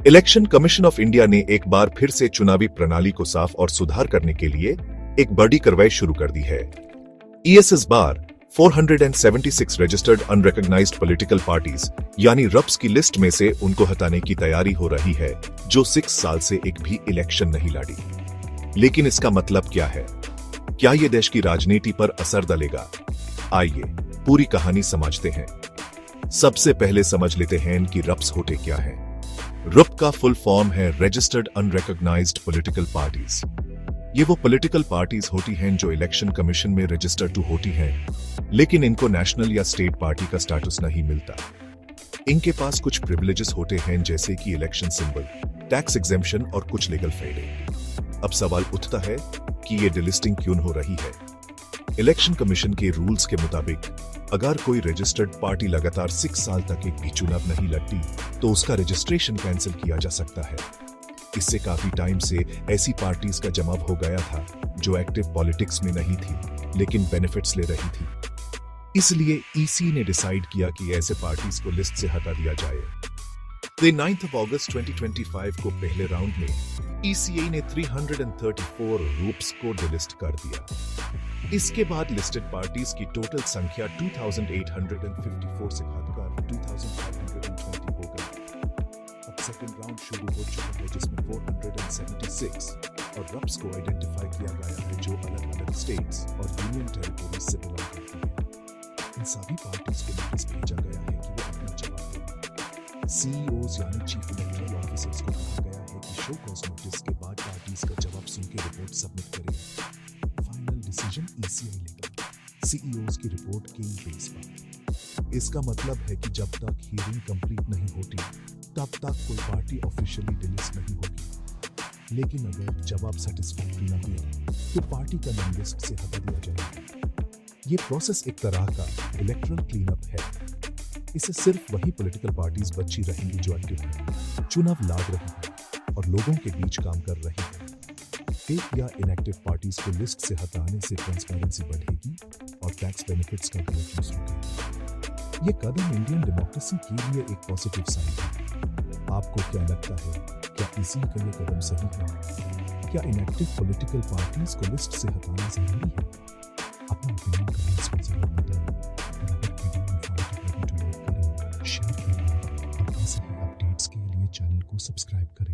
Election commission of India ने एक बार फिर से चुनावी प्रणाली को साफ और सुधार करने के लिए एक बड़ी कार्रवाई शुरू कर दी है। इस बार 476 रजिस्टर्ड अनरिकॉग्नाइज्ड पॉलिटिकल पार्टीज यानी रप्स की लिस्ट में से उनको हटाने की तैयारी हो रही है, जो 6 साल से एक भी इलेक्शन नहीं लड़ी। लेकिन इसका मतलब क्या है? क्या ये देश की राजनीति पर असर डालेगा? आइए पूरी कहानी समझते हैं। सबसे पहले समझ लेते हैं कि रप्स होते क्या है। रप का फुल फॉर्म है रजिस्टर्ड अनरिकॉग्नाइज्ड पॉलिटिकल पार्टीज। ये वो पॉलिटिकल पार्टीज होती हैं जो इलेक्शन कमीशन में रजिस्टर टू होती हैं, लेकिन इनको नेशनल या स्टेट पार्टी का स्टेटस नहीं मिलता। इनके पास कुछ प्रिविलेजेस होते हैं, जैसे कि इलेक्शन सिंबल, टैक्स एग्जेम्पशन और कुछ लीगल फायदे। अब सवाल उठता है कि ये डिलिस्टिंग क्यों हो रही है? इलेक्शन कमीशन के रूल्स के मुताबिक अगर कोई रजिस्टर्ड पार्टी लगातार 6 साल तक एक भी चुनाव नहीं लड़ती तो उसका रजिस्ट्रेशन कैंसिल किया जा सकता है। इससे काफी टाइम से ऐसी पार्टीज का जमाव हो गया था जो एक्टिव पॉलिटिक्स में नहीं थी लेकिन बेनिफिट्स ले रही थी। इसलिए ईसी ने डिसाइड किया कि ऐसे पार्टीज को लिस्ट से हटा दिया जाए। 9 अगस्त 2025 को पहले राउंड में ईसीए ने 334 रूप्स को डिलिस्ट कर दिया। इसके बाद लिस्टेड पार्टीज की टोटल संख्या 2854 से घटकर 2520 हो गई। अब सेकंड राउंड शुरू हो चुका है, जिसमें 476 और रप्स को आइडेंटिफाई किया गया है जो अलग अलग स्टेट्स और यूनियन टेरिटोरीज से बिलोंग करती हैं। इन सभी पार्टीज को नोटिस भेजा गया है कि वो अपना जवाब दें। सीईओज यानी चीफ इलेक्टोरल ऑफिसर्स को कहा गया है कि शो कॉज नोटिस के बाद पार्टीज का जवाब सुन के रिपोर्ट सबमिट करें। फाइनल डिसीजन ईसीआई लेगा सीईओज की रिपोर्ट के बेस पर। इसका मतलब है कि जब तक हियरिंग कंप्लीट नहीं होती तब तक कोई पार्टी ऑफिशियली डिलिस्ट नहीं होगी। लेकिन अगर जवाब सेटिस्फैक्टरी न हुआ तो पार्टी का नाम लिस्ट से हटा दिया जाएगा। ये प्रोसेस एक तरह का इलेक्टोरल क्लीनअप है। इससे सिर्फ वही पॉलिटिकल पार्टीज बची रहेंगी जो एक्टिव हैं, चुनाव लड़ रही हैं और लोगों के बीच काम कर रही हैं। फेक या इनएक्टिव पार्टीज को लिस्ट से हटाने से ट्रांसपेरेंसी बढ़ेगी और टैक्स बेनिफिट्स का गलत यूज होगा। ये कदम इंडियन डेमोक्रेसी के लिए एक पॉजिटिव साइन है। आपको क्या लगता है? क्या इसी का ये कदम सही है? क्या इनएक्टिव पॉलिटिकल पार्टीज को लिस्ट से हटाना जरूरी है? अपना ओपिनियन कमेंट्स में जरूर बताएं और अगर वीडियो इन्फॉर्मेटिव लगे तो लाइक करें, शेयर करें और ऐसे ही अपडेट्स के लिए चैनल को सब्सक्राइब करें।